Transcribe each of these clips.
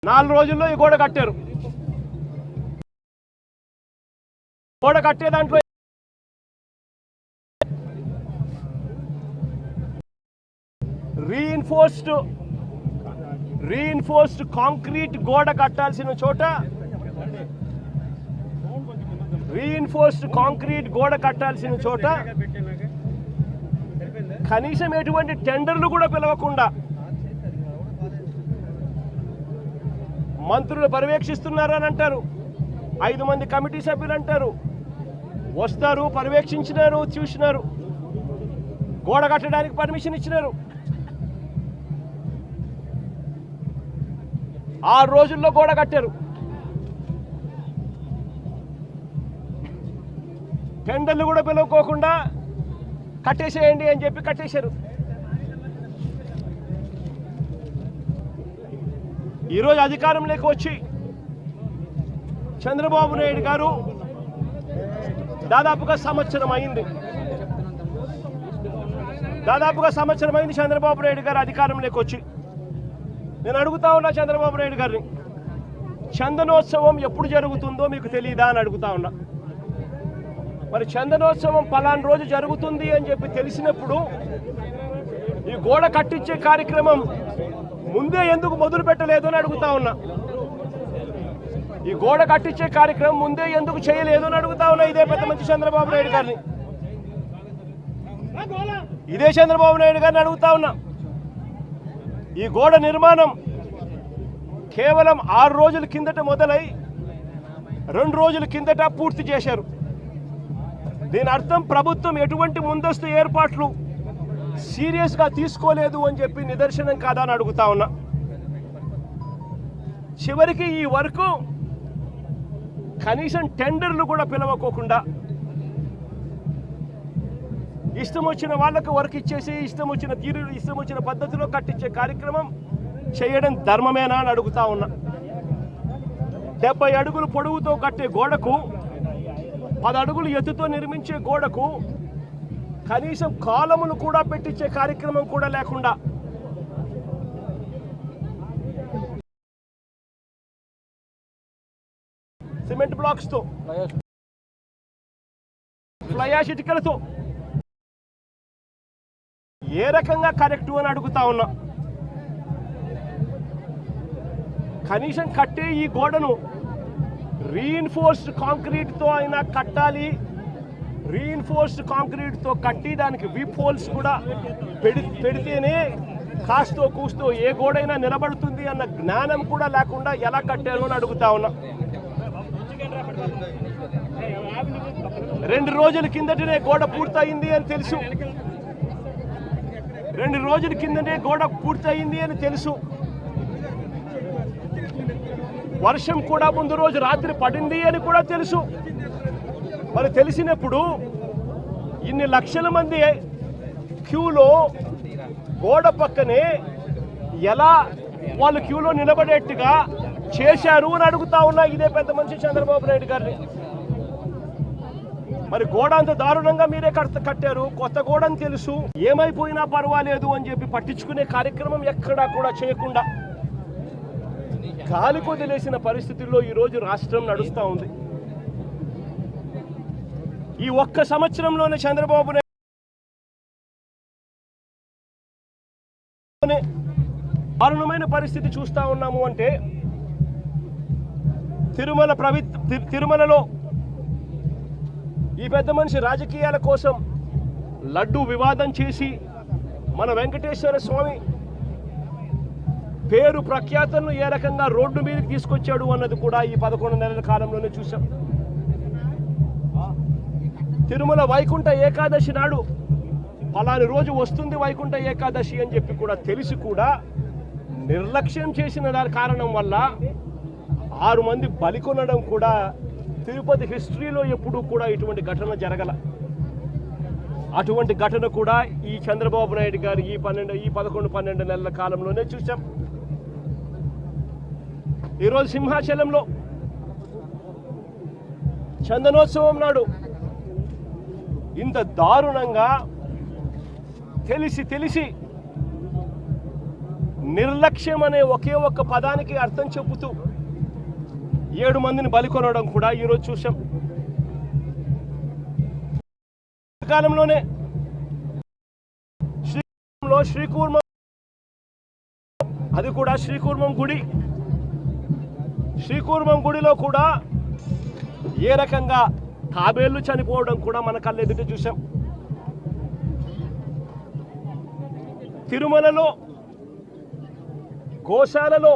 4 రోజుల్లో ఈ గోడ కట్టారు. గోడ కట్టే దాంట్లో రీఇన్ఫోర్స్డ్ కాంక్రీట్ గోడ కట్టాల్సిన చోట కనీసం ఎటువంటి టెండర్లు కూడా పిలవకుండా మంత్రులు పర్యవేక్షిస్తున్నారని అంటారు. 5 మంది కమిటీ సభ్యులు అంటారు, వస్తారు, పర్యవేక్షించినారు, చూసినారు, గోడ కట్టడానికి పర్మిషన్ ఇచ్చినారు. 6 రోజుల్లో గోడ కట్టారు. టెండర్లు కూడా పిలువకోకుండా కట్టేసేయండి అని చెప్పి కట్టేశారు. ఈరోజు అధికారంలోకి వచ్చి చంద్రబాబు నాయుడు గారు దాదాపుగా సంవత్సరం అయింది. చంద్రబాబు నాయుడు గారు అధికారంలోకి వచ్చి. నేను అడుగుతా ఉన్నా చంద్రబాబు నాయుడు గారిని, చందనోత్సవం ఎప్పుడు జరుగుతుందో మీకు తెలియదా అని అడుగుతా ఉన్నా. మరి చందనోత్సవం పలానా రోజు జరుగుతుంది అని చెప్పి తెలిసినప్పుడు ఈ గోడ కట్టించే కార్యక్రమం ముందే ఎందుకు మొదలు పెట్టలేదు అని అడుగుతా ఉన్నా. ఈ గోడ కట్టించే కార్యక్రమం ముందే ఎందుకు చేయలేదు అని అడుగుతా ఉన్నా. ఇదే పెద్ద మంచి చంద్రబాబు నాయుడు గారిని, అడుగుతా ఉన్నా. ఈ గోడ నిర్మాణం కేవలం 6 రోజుల కిందట మొదలై 2 రోజుల కిందట పూర్తి చేశారు. దీని అర్థం ప్రభుత్వం ఎటువంటి ముందస్తు ఏర్పాట్లు సీరియస్గా తీసుకోలేదు అని చెప్పి నిదర్శనం కాదా అని అడుగుతా ఉన్నా. చివరికి ఈ వరకు కనీసం టెండర్లు కూడా పిలవకోకుండా ఇష్టం వచ్చిన వాళ్ళకు వర్క్ ఇచ్చేసి ఇష్టం వచ్చిన పద్ధతిలో కట్టించే కార్యక్రమం చేయడం ధర్మమేనా అని అడుగుతా ఉన్నా. 70 అడుగులు పొడవుతో కట్టే గోడకు, 10 అడుగులు ఎత్తుతో నిర్మించే గోడకు కనీసం కాలములు కూడా పెట్టించే కార్యక్రమం కూడా లేకుండా సిమెంట్ బ్లాక్స్తో, ఫ్లై యాష్ ఇటుకలతో ఏ రకంగా కరెక్టు అని అడుగుతా ఉన్నా. కనీసం కట్టే ఈ గోడను రీఇన్ఫోర్స్డ్ కాంక్రీట్తో అయినా కట్టాలి. రీఇన్ఫోర్స్డ్ కాంక్రీట్తో కట్టి దానికి వీప్ హోల్స్ కూడా పెడితేనే కాస్తో కూస్తో ఏ గోడైనా నిలబడుతుంది అన్న జ్ఞానం కూడా లేకుండా ఎలా కట్టారు అని అడుగుతా ఉన్నా. 2 రోజుల కిందటనే గోడ పూర్తయింది అని తెలుసు. 2 రోజుల కిందనే గోడ పూర్తయింది అని తెలుసు. వర్షం కూడా ముందు రోజు రాత్రి పడింది అని కూడా తెలుసు. మరి తెలిసినప్పుడు ఇన్ని లక్షల మంది క్యూలో గోడ పక్కనే ఎలా వాళ్ళు క్యూలో నిలబడేట్టుగా చేశారు అని అడుగుతా ఉన్నా. ఇదే పెద్ద మనిషి చంద్రబాబు నాయుడు గారిని. మరి గోడ అంత దారుణంగా మీరే కట్టారు, కొత్త గోడ అని తెలుసు, ఏమైపోయినా పర్వాలేదు అని చెప్పి పట్టించుకునే కార్యక్రమం ఎక్కడా కూడా చేయకుండా గాలి కొదిలేసిన పరిస్థితుల్లో ఈరోజు రాష్ట్రం నడుస్తూ ఉంది. ఈ ఒక్క సంవత్సరంలోనే చంద్రబాబు నాయుడు దారుణమైన పరిస్థితి చూస్తూ ఉన్నాము. అంటే తిరుమలలో ఈ పెద్ద మనిషి రాజకీయాల కోసం లడ్డు వివాదం చేసి మన వెంకటేశ్వర స్వామి పేరు ప్రఖ్యాతలను ఏ రకంగా రోడ్డు మీదకి తీసుకొచ్చాడు అన్నది కూడా ఈ 11 నెలల కాలంలోనే చూసాం. తిరుమల వైకుంఠ ఏకాదశి నాడు పలాని రోజు వస్తుంది వైకుంఠ ఏకాదశి అని చెప్పి కూడా తెలిసి కూడా నిర్లక్ష్యం చేసిన దాని కారణం వల్ల 6 మంది బలికొనడం కూడా తిరుపతి హిస్టరీలో ఎప్పుడూ కూడా ఇటువంటి ఘటన జరగల. అటువంటి ఘటన కూడా ఈ చంద్రబాబు నాయుడు గారు ఈ 11-12 నెలల కాలంలోనే చూసాం. ఈరోజు సింహాచలంలో చందనోత్సవం నాడు ఇంత దారుణంగా తెలిసి నిర్లక్ష్యం అనే ఒకే ఒక్క పదానికి అర్థం చెబుతూ 7 మందిని బలికొనడం కూడా ఈరోజు చూసాం. కాలంలోనే శ్రీకూర్మం, అది కూడా శ్రీకూర్మం గుడి, శ్రీకూర్మం గుడిలో కూడా ఏ రకంగా తాబేళ్లు చనిపోవడం కూడా మన కళ్ళెదుట చూసాం. తిరుమలలో గోశాలలో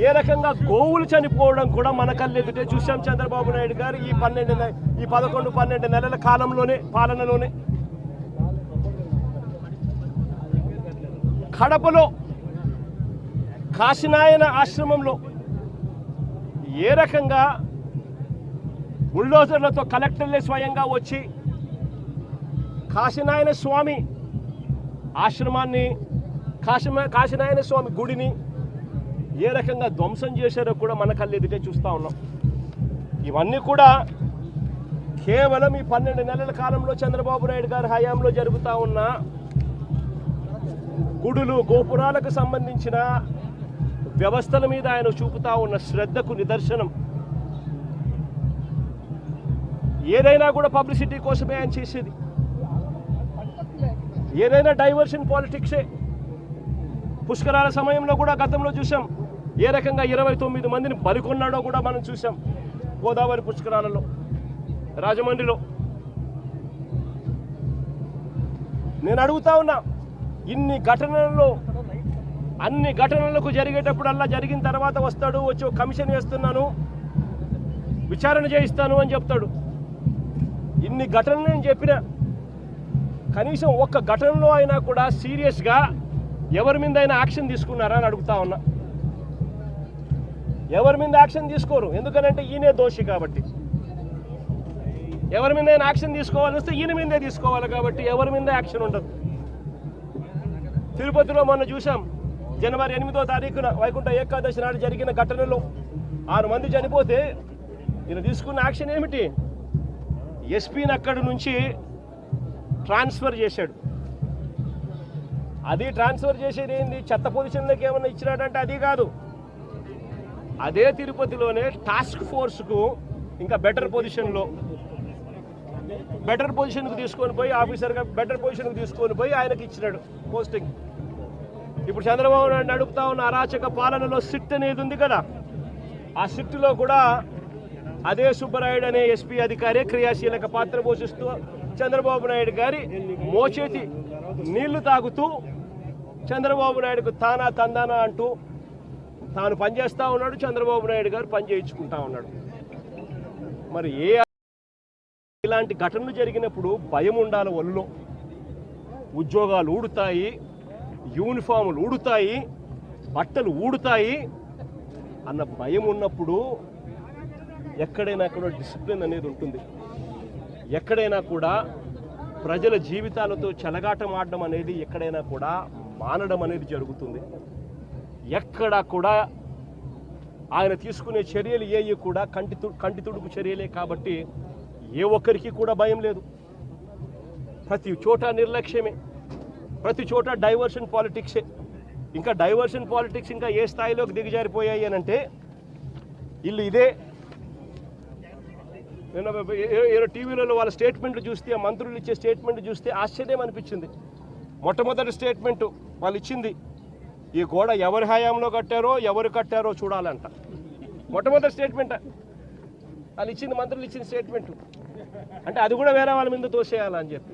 ఏ రకంగా గోవులు చనిపోవడం కూడా మన కళ్ళెదుటే చూసాం. చంద్రబాబు నాయుడు గారు ఈ 11-12 నెలల కాలంలోనే, పాలనలోనే కడపలో కాశీనాయన ఆశ్రమంలో ఏ రకంగా బుల్డోజర్లతో కలెక్టర్లే స్వయంగా వచ్చి కాశీనాయన స్వామి ఆశ్రమాన్ని, కాశీనాయన స్వామి గుడిని ఏ రకంగా ధ్వంసం చేశారో కూడా మన కళ్ళెదుటే చూస్తూ ఉన్నాం. ఇవన్నీ కూడా కేవలం ఈ 12 నెలల కాలంలో చంద్రబాబు నాయుడు గారి హయాంలో జరుగుతూ ఉన్న గుడులు, గోపురాలకు సంబంధించిన వ్యవస్థల మీద ఆయన చూపుతా ఉన్న శ్రద్ధకు నిదర్శనం. ఏదైనా కూడా పబ్లిసిటీ కోసమే ఆయన చేసేది, ఏదైనా డైవర్షన్ పాలిటిక్సే. పుష్కరాల సమయంలో కూడా గతంలో చూసాం ఏ రకంగా 29 మందిని బలికొన్నాడో కూడా మనం చూసాం. గోదావరి పుష్కరాలలో, రాజమండ్రిలో. నేను అడుగుతా ఉన్నా, ఇన్ని ఘటనలలో, అన్ని ఘటనలకు జరిగేటప్పుడల్లా జరిగిన తర్వాత వస్తాడు, వచ్చి కమిషన్ వేస్తున్నాను, విచారణ చేయిస్తాను అని చెప్తాడు. ఇన్ని ఘటనలు నేను చెప్పిన కనీసం ఒక్క ఘటనలో అయినా కూడా సీరియస్గా ఎవరి మీద అయినా యాక్షన్ తీసుకున్నారా అని అడుగుతా ఉన్నా. ఎవరి మీద యాక్షన్ తీసుకోరు, ఎందుకనంటే ఈయనే దోషి కాబట్టి. ఎవరి మీద అయినా యాక్షన్ తీసుకోవాలని వస్తే ఈయన మీదే తీసుకోవాలి కాబట్టి ఎవరి మీద యాక్షన్ ఉండదు. తిరుపతిలో మొన్న చూసాం, జనవరి 8వ తారీఖున వైకుంఠ ఏకాదశి నాడు జరిగిన ఘటనలో 6 మంది చనిపోతే ఈయన తీసుకున్న యాక్షన్ ఏమిటి? ఎస్పీని అక్కడి నుంచి ట్రాన్స్ఫర్ చేశాడు. అది ట్రాన్స్ఫర్ చేసేది ఏంది? చెత్త పొజిషన్లోకి ఏమన్నా ఇచ్చినాడంటే అది కాదు. అదే తిరుపతిలోనే టాస్క్ ఫోర్స్కు ఇంకా బెటర్ పొజిషన్కు తీసుకొని పోయి, ఆఫీసర్గా బెటర్ పొజిషన్కి తీసుకొని పోయి ఆయనకి ఇచ్చినాడు పోస్టింగ్. ఇప్పుడు చంద్రబాబు నాయుడు అడుగుతా ఉన్న అరాచక పాలనలో సిట్ అనేది ఉంది కదా, ఆ సిట్లో కూడా అదే సుబ్బరాయుడు అనే ఎస్పీ అధికారే క్రియాశీలక పాత్ర పోషిస్తూ చంద్రబాబు నాయుడు గారి మోచేతి నీళ్లు తాగుతూ చంద్రబాబు నాయుడుకు తానా తందానా అంటూ తాను పనిచేస్తూ ఉన్నాడు. చంద్రబాబు నాయుడు గారు పని చేయించుకుంటా ఉన్నాడు. మరి ఇలాంటి ఘటనలు జరిగినప్పుడు భయం ఉండాలి ఒళ్ళో. ఉద్యోగాలు ఊడుతాయి, యూనిఫాములు ఊడుతాయి, బట్టలు ఊడుతాయి అన్న భయం ఉన్నప్పుడు ఎక్కడైనా కూడా డిసిప్లిన్ అనేది ఉంటుంది. ఎక్కడైనా కూడా ప్రజల జీవితాలతో చెలగాటం ఆడడం అనేది ఎక్కడైనా కూడా మానడం అనేది జరుగుతుంది. ఎక్కడా కూడా ఆయన తీసుకునే చర్యలు ఏవి కూడా కంటి తుడుపు చర్యలే కాబట్టి ఏ ఒక్కరికి కూడా భయం లేదు. ప్రతి చోట నిర్లక్ష్యమే, ప్రతి చోట డైవర్షన్ పాలిటిక్సే. ఇంకా డైవర్షన్ పాలిటిక్స్ ఇంకా ఏ స్థాయిలోకి దిగజారిపోయాయి అని అంటే వీళ్ళు ఇదే టీవీలలో వాళ్ళ స్టేట్మెంట్లు చూస్తే, ఆ మంత్రులు ఇచ్చే స్టేట్మెంట్ చూస్తే ఆశ్చర్యం అనిపించింది. మొట్టమొదటి స్టేట్మెంటు వాళ్ళు ఇచ్చింది, ఈ గోడ ఎవరి హయాంలో కట్టారో ఎవరు కట్టారో చూడాలంట. మొట్టమొదటి స్టేట్మెంట్ వాళ్ళు ఇచ్చింది, మంత్రులు ఇచ్చిన స్టేట్మెంటు. అంటే అది కూడా వేరే వాళ్ళ మీద తోసేయాలని చెప్పి